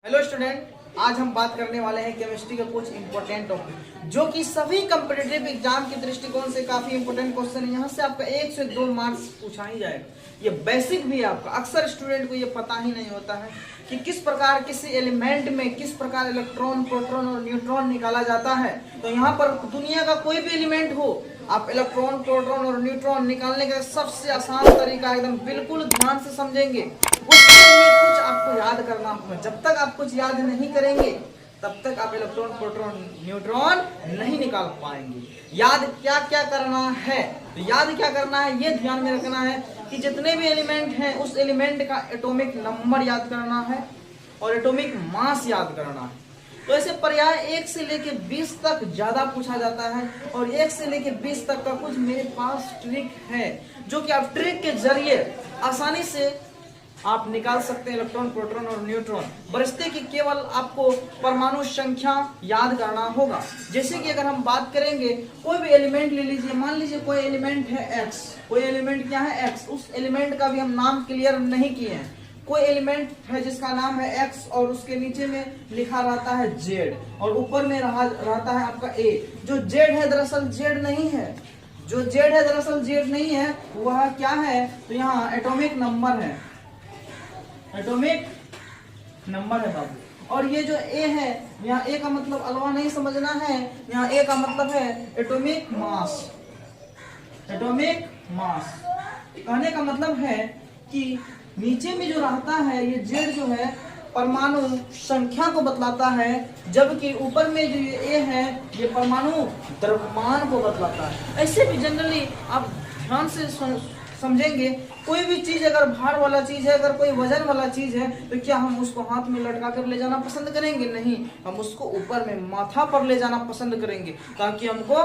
Hello student, आज हम बात करने वाले हैं केमिस्ट्री के कुछ इंपॉर्टेंट टॉपिक जो कि सभी कॉम्पिटिटिव एग्जाम के दृष्टिकोण से काफी इंपॉर्टेंट क्वेश्चन है। यहाँ से आपका 1 से 2 मार्क्स पूछा ही जाएगा। ये बेसिक भी है आपका। अक्सर स्टूडेंट को ये पता ही नहीं होता है कि किस प्रकार किसी एलिमेंट में किस प्रकार इलेक्ट्रॉन, प्रोटॉन और न्यूट्रॉन निकाला जाता है। तो यहाँ पर दुनिया का कोई भी एलिमेंट हो, आप इलेक्ट्रॉन, प्रोटॉन और न्यूट्रॉन निकालने का सबसे आसान तरीका एकदम बिल्कुल ध्यान से समझेंगे। उसके लिए कुछ आपको याद करना होगा। जब तक आप कुछ याद नहीं करेंगे तब तक आप इलेक्ट्रॉन, प्रोटॉन, न्यूट्रॉन नहीं निकाल पाएंगे। याद क्या क्या करना है, तो याद क्या करना है ये ध्यान में रखना है कि जितने भी एलिमेंट हैं उस एलिमेंट का एटॉमिक नंबर याद करना है और एटॉमिक मास याद करना है। तो ऐसे पर्याय 1 से लेके 20 तक ज्यादा पूछा जाता है और 1 से लेके 20 तक का कुछ मेरे पास ट्रिक है जो कि आप ट्रिक के जरिए आसानी से आप निकाल सकते हैं इलेक्ट्रॉन, प्रोटॉन और न्यूट्रॉन। बरसते कि केवल आपको परमाणु संख्या याद करना होगा। जैसे कि अगर हम बात करेंगे, कोई भी एलिमेंट ले लीजिए, मान लीजिए कोई एलिमेंट है x, कोई एलिमेंट क्या है x, उस एलिमेंट का भी हम नाम क्लियर नहीं किए हैं। कोई एलिमेंट है जिसका नाम है x और उसके नीचे में लिखा रहता है z और ऊपर में रहता है आपका a। जो z है दरअसल z नहीं है, जो z है दरअसल z नहीं है, वह क्या है, तो यहाँ एटॉमिक नंबर है, एटॉमिक नंबर है बाबू। और ये जो A है, यहाँ A का मतलब अलवा नहीं समझना है, यहाँ A का मतलब है एटॉमिक मास। एटॉमिक मास कहने का मतलब है कि नीचे में जो रहता है ये Z जो है परमाणु संख्या को बतलाता है, जबकि ऊपर में जो ये A है ये परमाणु द्रव्यमान को बतलाता है। ऐसे भी जनरली आप ध्यान से समझेंगे, कोई भी चीज अगर भार वाला चीज है, अगर कोई वजन वाला चीज है, तो क्या हम उसको हाथ में लटका कर ले जाना पसंद करेंगे? नहीं, हम उसको ऊपर में माथा पर ले जाना पसंद करेंगे ताकि हमको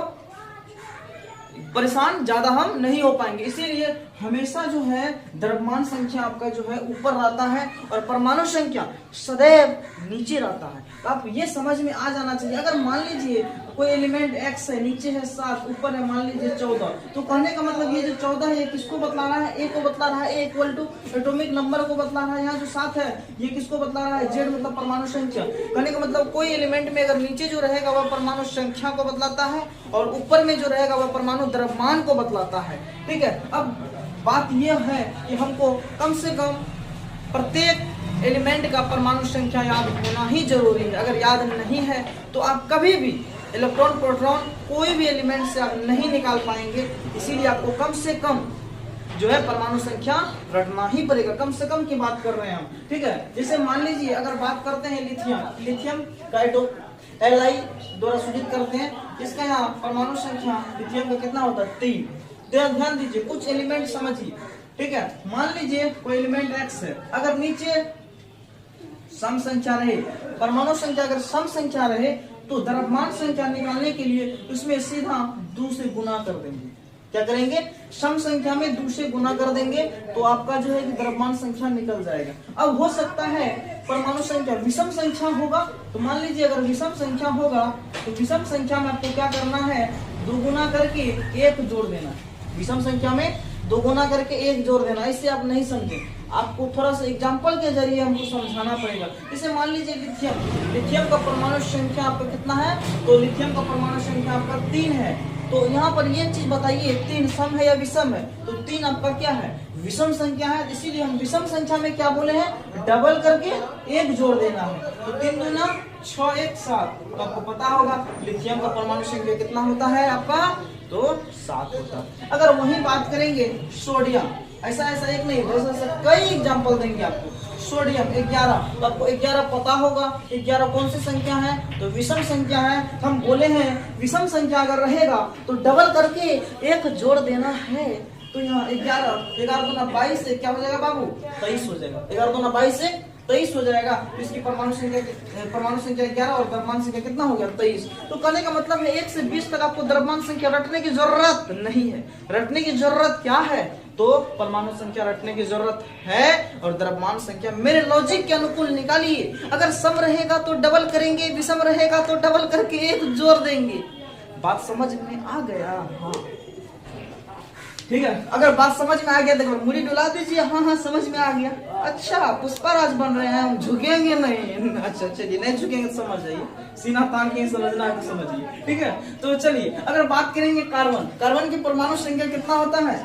परेशान ज्यादा हम नहीं हो पाएंगे। इसीलिए हमेशा जो है द्रव्यमान संख्या आपका जो है ऊपर रहता है और परमाणु संख्या सदैव नीचे रहता है। तो आप ये समझ में आ जाना चाहिए। अगर मान लीजिए कोई एलिमेंट x है, नीचे है 7, ऊपर है मान लीजिए 14, तो कहने का मतलब ये जो 14 है ये किसको बतला रहा है? a को बतला रहा है। a equal to atomic number को बतला रहा है। यहाँ जो 7 है ये किसको बतला रहा है? z मतलब परमाणु संख्या। कहने का मतलब कोई एलिमेंट में अगर नीचे जो रहेगा वह परमाणु संख्या को बतलाता है और ऊपर में जो रहेगा वह परमाणु द्रव्यमान को बतलाता है। ठीक है, अब बात यह है कि हमको कम से कम प्रत्येक एलिमेंट का परमाणु संख्या याद होना ही जरूरी है। अगर याद नहीं है तो आप कभी भी इलेक्ट्रॉन, प्रोटॉन कोई भी एलिमेंट से आप नहीं निकाल पाएंगे। इसीलिए आपको कम से कम जो है परमाणु संख्या रटना ही पड़ेगा। कम से कम की बात कर रहे हैं हम। ठीक है, जैसे मान लीजिए अगर बात करते हैं लिथियम, लिथियम का Li द्वारा सूचित करते हैं, इसका यहाँ परमाणु संख्या लिथियम का कितना होता है? 3। ध्यान दीजिए, कुछ एलिमेंट समझिए। ठीक है, मान लीजिए कोई एलिमेंट x है, अगर नीचे सम संख्या रहे, परमाणु संख्या अगर सम संख्या रहे तो द्रव्यमान संख्या निकालने के लिए उसमें सीधा 2 से गुना कर देंगे। क्या करेंगे? सम संख्या में 2 से गुना कर देंगे तो आपका जो है कि द्रव्यमान संख्या निकल जाएगा। अब हो सकता है परमाणु संख्या विषम संख्या होगा, तो मान लीजिए अगर विषम संख्या होगा तो विषम संख्या में आपको क्या करना है? 2 गुना करके 1 जोड़ देना। विषम संख्या में 2 गुना करके 1 जोड़ देना। इससे आप नहीं समझे, आपको थोड़ा सा एग्जांपल के जरिए हमको समझाना पड़ेगा। इसे मान लीजिए लिथियम, लिथियम का परमाणु संख्या आपका कितना है? तो लिथियम का परमाणु संख्या आपका 3 है। तो यहाँ पर ये चीज बताइए, 3 सम है या विषम है? तो 3 आपका क्या है? विषम संख्या है। इसीलिए हम विषम संख्या में क्या बोले हैं? डबल करके 1 जोड़ देना है। तो 3 दूना 6, 1 7। तो आपको पता होगा लिथियम का परमाणु संख्या कितना होता है आपका? तो 7 होता है। अगर वही बात करेंगे सोडियम, ऐसा एक नहीं, वैसे कई एग्जांपल देंगे आपको। सोडियम 11, तो आपको 11 पता होगा। 11 कौन सी संख्या है? तो विषम संख्या है। हम बोले हैं विषम संख्या अगर रहेगा तो डबल करके 1 जोड़ देना है। तो यहाँ 11 दूना 22 से क्या हो जाएगा बाबू? 23 हो जाएगा। 11 दूना 22 से 23 हो जाएगा। तो इसकी परमाणु संख्या 11 और द्रव्यमान संख्या कितना हो गया? 23। तो कहने का मतलब है 1 से 20 तक आपको द्रव्यमान संख्या रटने की जरूरत नहीं है। रटने की जरूरत क्या है? तो परमाणु संख्या रटने की जरूरत है और द्रव्यमान संख्या मेरे लॉजिक के अनुकूल निकालिए। अगर सम रहेगा तो डबल करेंगे, विषम रहेगा तो डबल करके 1 जोड़ देंगे। बात समझ में आ गया? हाँ। ठीक है, अगर बात समझ में आ गया तो मुड़ी डुला दीजिए। हाँ हाँ समझ में आ गया। अच्छा पुष्पराज बन रहे हैं हम, झुकेंगे नहीं। अच्छा चलिए, नहीं झुकेंगे तो समझ जाइए, सीना तान के समझना है तो समझिए। ठीक है, तो चलिए अगर बात करेंगे कार्बन, कार्बन की परमाणु संख्या कितना होता है?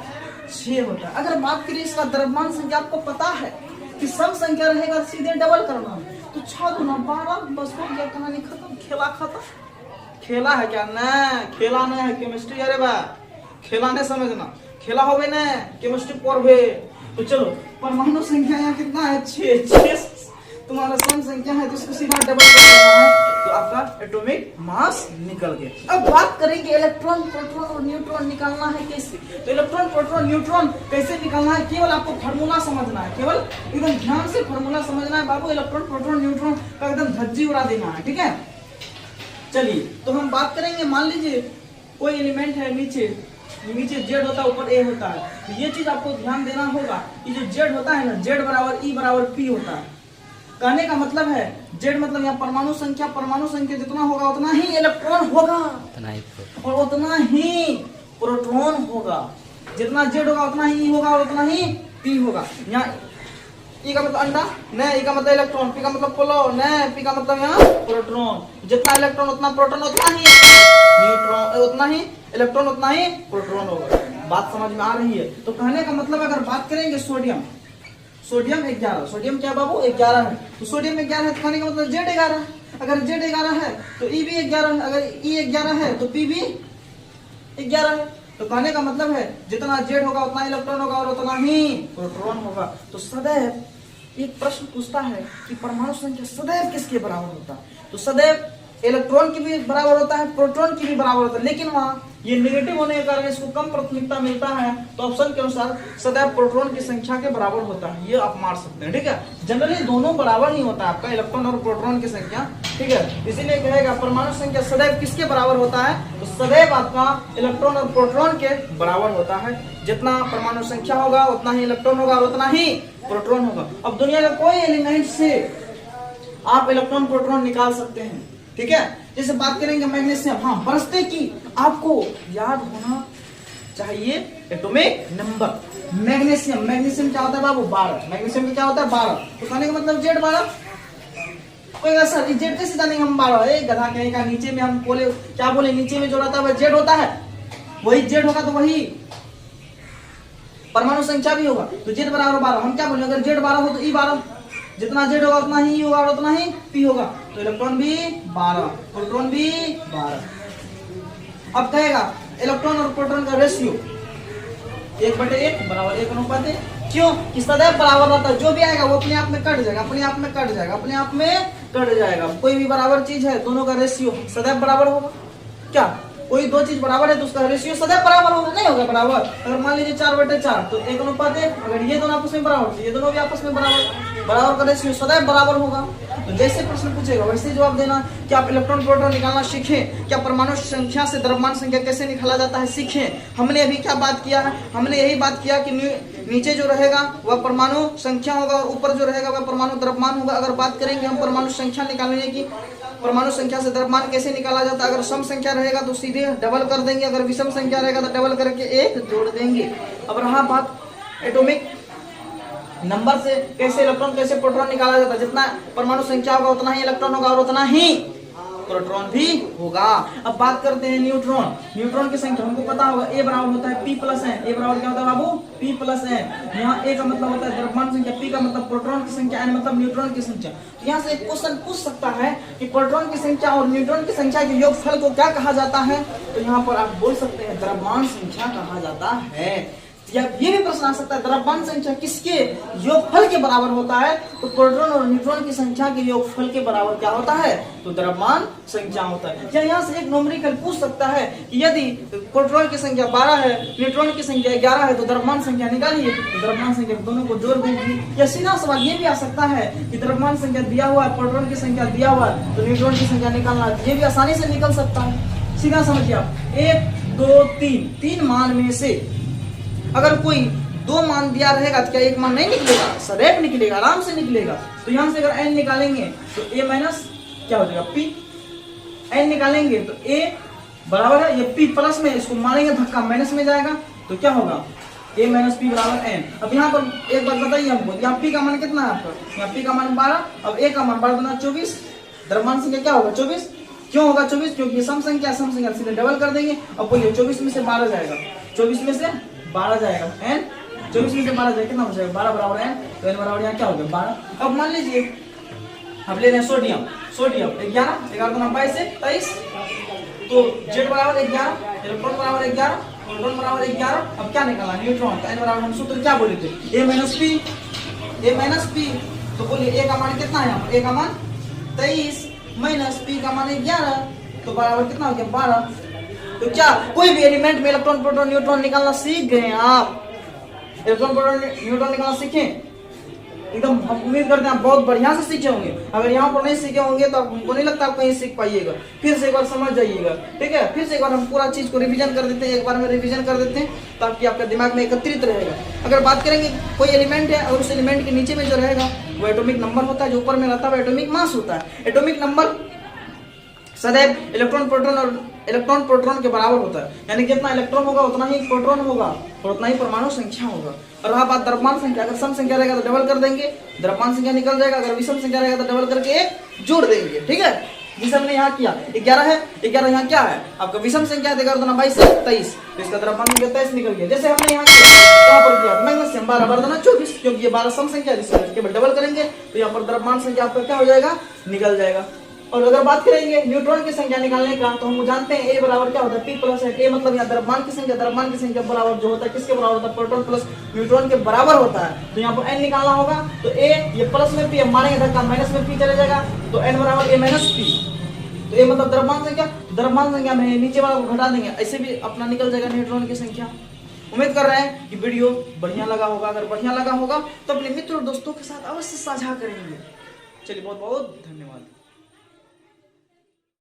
6 होता है। अगर बात करें इसका द्रव्यमान संख्या, आपको पता है कि सम संख्या रहेगा सीधे डबल करना, तो 6 गुना 12, बस हो गया, कहानी खत्म, खेला खत्म। खेला है क्या? न खेला नहीं है केमिस्ट्री। अरे बा खेला नहीं समझना, खेला हो गए ना केमिस्ट्री पढ़े। तो चलो परमाणु संख्या यहाँ कितना है? 6। तुम्हारा सम संख्या है तो इसको सीधा डबल कर देना है, तो आपका एटॉमिक मास निकल गया। अब बात करेंगे इलेक्ट्रॉन, प्रोटॉन और न्यूट्रॉन निकालना है कैसे। तो इलेक्ट्रॉन, प्रोटॉन, न्यूट्रॉन कैसे निकालना है, केवल आपको फार्मूला समझना है, केवल एकदम ध्यान से फार्मूला समझना है बाबू। इलेक्ट्रॉन, प्रोटॉन, न्यूट्रॉन का एकदम धज्जी उड़ा देना है। ठीक है, चलिए तो हम बात करेंगे, मान लीजिए कोई एलिमेंट है, नीचे जेड होता है, ऊपर ए होता है। तो ये चीज आपको ध्यान देना होगा कि जो जेड होता है ना, जेड बराबर ई बराबर पी होता है। कहने का मतलब है जेड मतलब यहाँ परमाणु संख्या जितना होगा उतना ही इलेक्ट्रॉन होगा और उतना ही प्रोटॉन होगा। जितना जेड होगा उतना ही होगा और उतना ही पी होगा। यहाँ ई का मतलब अंडा, न ई का मतलब इलेक्ट्रॉन, पी का मतलब पोलो, न पी का मतलब यहाँ प्रोटॉन। जितना इलेक्ट्रॉन उतना प्रोटॉन, उतना ही न्यूट्रॉन, उतना ही इलेक्ट्रॉन, उतना ही प्रोटॉन होगा। बात समझ में आ रही है? तो कहने का मतलब अगर बात करेंगे सोडियम, सोडियम 11, सोडियम क्या बाबू 11 है। तो सोडियम 11 है तो कहने का मतलब जेड 11 है। अगर जेड 11 है तो ई भी 11 है, अगर ई 11 है तो पी भी 11 है। तो कहने का मतलब है जितना जेड होगा उतना इलेक्ट्रॉन होगा और उतना ही प्रोटॉन होगा। तो सदैव एक प्रश्न पूछता है कि परमाणु संख्या सदैव किसके बराबर होता है? तो सदैव इलेक्ट्रॉन की भी बराबर होता है, प्रोटॉन की भी बराबर होता है, लेकिन वहाँ ये नेगेटिव होने के कारण इसको कम प्राथमिकता मिलता है। तो ऑप्शन के अनुसार सदैव प्रोटॉन की संख्या के बराबर होता है, ये आप मार सकते हैं। ठीक है, जनरली दोनों बराबर नहीं होता आपका इलेक्ट्रॉन और प्रोटॉन की संख्या। ठीक है, इसीलिए कहेगा परमाणु संख्या सदैव किसके बराबर होता है? तो सदैव आपका इलेक्ट्रॉन और प्रोटॉन के बराबर होता है। जितना परमाणु संख्या होगा उतना ही इलेक्ट्रॉन होगा और उतना ही प्रोटॉन होगा। अब दुनिया का कोई एलिमेंट से आप इलेक्ट्रॉन प्रोटॉन निकाल सकते हैं। ठीक है, जैसे बात करेंगे मैग्नीशियम, हाँ बरसते की आपको याद होना चाहिए एटॉमिक नंबर। मैग्नीशियम क्या होता है बाबू? 12। मैग्नीशियम क्या होता है? 12। तो कहने का मतलब जेड 12। कोई सर जेड कैसे जानेंगे हम 12? गधा कहेगा नीचे में हम बोले क्या बोले, नीचे में जो रहता है वह जेड होता है, वही जेड होगा तो वही परमाणु संख्या भी होगा। तो जेड बराबर 12, हम क्या बोले अगर जेड 12 हो तो ई 12, जितना जेड होगा उतना ही होगा और उतना ही पी होगा। तो इलेक्ट्रॉन भी 12, प्रोटॉन भी 12। अब कहेगा इलेक्ट्रॉन और प्रोटॉन का रेशियो 1/1 बराबर 1 अनुपात है। क्यों? कि सदैव बराबर रहता है, जो भी आएगा वो अपने आप में कट जाएगा, अपने आप में कट जाएगा, अपने आप में कट जाएगा। कोई भी बराबर चीज है दोनों का रेशियो सदैव बराबर होगा। क्या कोई दो चीज बराबर है तो उसका रेशियो सदैव बराबर होगा? नहीं होगा बराबर। अगर मान लीजिए 4/4 तो 1 अनुपात 1। अगर ये दोनों आपस में बराबर तो ये दोनों भी आपस में बराबर का रेशियो सदैव बराबर होगा। तो जैसे प्रश्न पूछेगा वैसे जवाब देना। क्या आप इलेक्ट्रॉन प्रोटॉन निकालना सीखें? क्या परमाणु संख्या से द्रव्यमान संख्या कैसे निकाला जाता है सीखें। हमने अभी क्या बात किया है? हमने यही बात किया कि नीचे जो रहेगा वह परमाणु संख्या होगा और ऊपर जो रहेगा वह परमाणु द्रव्यमान होगा। अगर बात करेंगे हम परमाणु संख्या निकालने की, परमाणु संख्या से द्रव्यमान कैसे निकाला जाता है? अगर सम संख्या रहेगा तो सीधे डबल कर देंगे, अगर विषम संख्या रहेगा तो डबल करके 1 जोड़ देंगे। अब रहा बात एटॉमिक नंबर से कैसे इलेक्ट्रॉन कैसे प्रोटॉन निकाला जाता है। जितना परमाणु संख्या होगा उतना ही इलेक्ट्रॉन होगा और उतना ही प्रोटॉन भी होगा। अब बात करते हैं न्यूट्रॉन। न्यूट्रॉन की संख्या हमको पता होगा ए बराबर होता है p+n। ए बराबर क्या होता है बाबू? p+n। यहाँ ए का मतलब होता है द्रव्यमान संख्या, p का मतलब प्रोटॉन की संख्या, n मतलब न्यूट्रॉन की संख्या। यहाँ से एक क्वेश्चन पूछ सकता है कि प्रोटॉन की संख्या और न्यूट्रॉन की संख्या के योगफल को क्या कहा जाता है? तो यहाँ पर आप बोल सकते हैं द्रव्यमान संख्या कहा जाता है। या ये भी प्रश्न आ सकता है द्रव्यमान संख्या किसके योगफल के बराबर होता है? तो प्रोटॉन और न्यूट्रॉन की संख्या के योगफल के बराबर क्या होता है? तो द्रव्यमान संख्या होता है। या यहाँ से एक न्यूमेरिकल पूछ सकता है कि यदि प्रोटॉन की संख्या 12 है, न्यूट्रॉन की संख्या 11 है तो द्रव्यमान संख्या निकालिए। तो द्रव्यमान संख्या दोनों को जोड़ देंगे। या सीधा सवाल ये भी आ सकता है कि द्रव्यमान संख्या दिया हुआ है, प्रोटॉन की संख्या दिया हुआ है, तो न्यूट्रॉन की संख्या निकालना है। ये भी आसानी से निकल सकता है। सीधा समझिए आप 1 2 3 मान में से अगर कोई 2 मान दिया रहेगा तो क्या एक मान नहीं निकलेगा? सदैव निकलेगा, आराम से निकलेगा। तो यहाँ से अगर n निकालेंगे तो a माइनस क्या हो जाएगा p। n निकालेंगे तो a बराबर है, ये p प्लस में इसको मारेंगे धक्का माइनस में जाएगा तो तो क्या होगा a माइनस पी बराबर n। अब यहाँ पर एक बात बताइए हमको, यहाँ p का मान कितना है आपका, यहाँ p का मान 12, अब a का मान 12 गुना 24, द्रव्यमान संख्या क्या होगा 24। क्यों होगा 24, क्योंकि ये सम संख्या सीधे डबल कर देंगे। अब बोलिए 24 में से 12 जाएगा, 24 में से 12 जाएगा n, 24 में से 12 जाएगा कितना बचेगा 12 बराबर n, तो n बराबर यहाँ क्या हो गया 12। अब मान लीजिए अब ले रहे हैं सोडियम, 11, 11 गुना 22 से 23, तो Z बराबर 11, इलेक्ट्रॉन बराबर 11, प्रोटॉन बराबर 11। अब क्या निकाला न्यूट्रॉन, तो n बराबर हम सूत्र क्या बोले थे a माइनस p, तो बोलिए a का मान कितना है यहाँ पर, a का मान 23 माइनस p का मान 11, तो बराबर कितना हो गया 12। तो क्या कोई भी एलिमेंट में इलेक्ट्रॉन प्रोटॉन न्यूट्रॉन निकालना सीख गए हैं आप, इलेक्ट्रॉन प्रोटॉन न्यूट्रॉन निकालना सीखे एकदम, हम उम्मीद करते हैं आप बहुत बढ़िया से सीखे होंगे। अगर यहाँ पर नहीं सीखे होंगे तो हमको नहीं लगता आप कहीं सीख पाइएगा, फिर से एक बार समझ जाइएगा, ठीक है। फिर से एक बार हम पूरा चीज को रिवीजन कर देते हैं, एक बार में रिवीजन कर देते हैं ताकि आपका दिमाग में एकत्रित रहेगा। अगर बात करेंगे कोई एलिमेंट है और उस एलिमेंट के नीचे में जो रहेगा वो एटॉमिक नंबर होता है, जो ऊपर में रहता है एटॉमिक मास होता है। एटॉमिक नंबर सदैव इलेक्ट्रॉन प्रोटॉन के बराबर होता है, यानी जितना इलेक्ट्रॉन होगा उतना ही प्रोटॉन होगा और उतना ही परमाणु संख्या होगा। और रहा बात द्रव्यमान संख्या, अगर सम संख्या रहेगा तो डबल कर देंगे, द्रव्यमान संख्या निकल जाएगा, अगर विषम संख्या रहेगा तो डबल करके एक जोड़ देंगे, ठीक है। जिसे हमने यहाँ किया 11 है, 11 यहाँ क्या है आपका विषम संख्या, 22 से 23, तो इसका द्रव्यमान संख्या 23 निकल गया। जैसे हमने यहाँ कहाँ पर किया मैग्नीशियम 12 12 24, क्योंकि ये 12 सम संख्या है, केवल डबल करेंगे तो यहाँ पर द्रव्यमान संख्या आपका क्या हो जाएगा निकल जाएगा। और अगर बात करेंगे न्यूट्रॉन की संख्या निकालने का, तो हम जानते हैं a बराबर क्या होता है p प्लस है, a मतलब यहाँ द्रव्यमान की संख्या बराबर जो होता है किसके बराबर होता है, प्रोटॉन प्लस न्यूट्रॉन के बराबर होता है। तो यहाँ पर n निकालना होगा, तो a ये प्लस में p है, मारेंगे धक्का माइनस में p चले जाएगा, तो n बराबर a माइनस p, तो a मतलब द्रव्यमान संख्या में नीचे वाला को घटा देंगे, ऐसे भी अपना निकल जाएगा न्यूट्रॉन की संख्या। उम्मीद कर रहे हैं कि वीडियो बढ़िया लगा होगा, अगर बढ़िया लगा होगा तो अपने मित्र और दोस्तों के साथ अवश्य साझा करेंगे। चलिए बहुत बहुत धन्यवाद।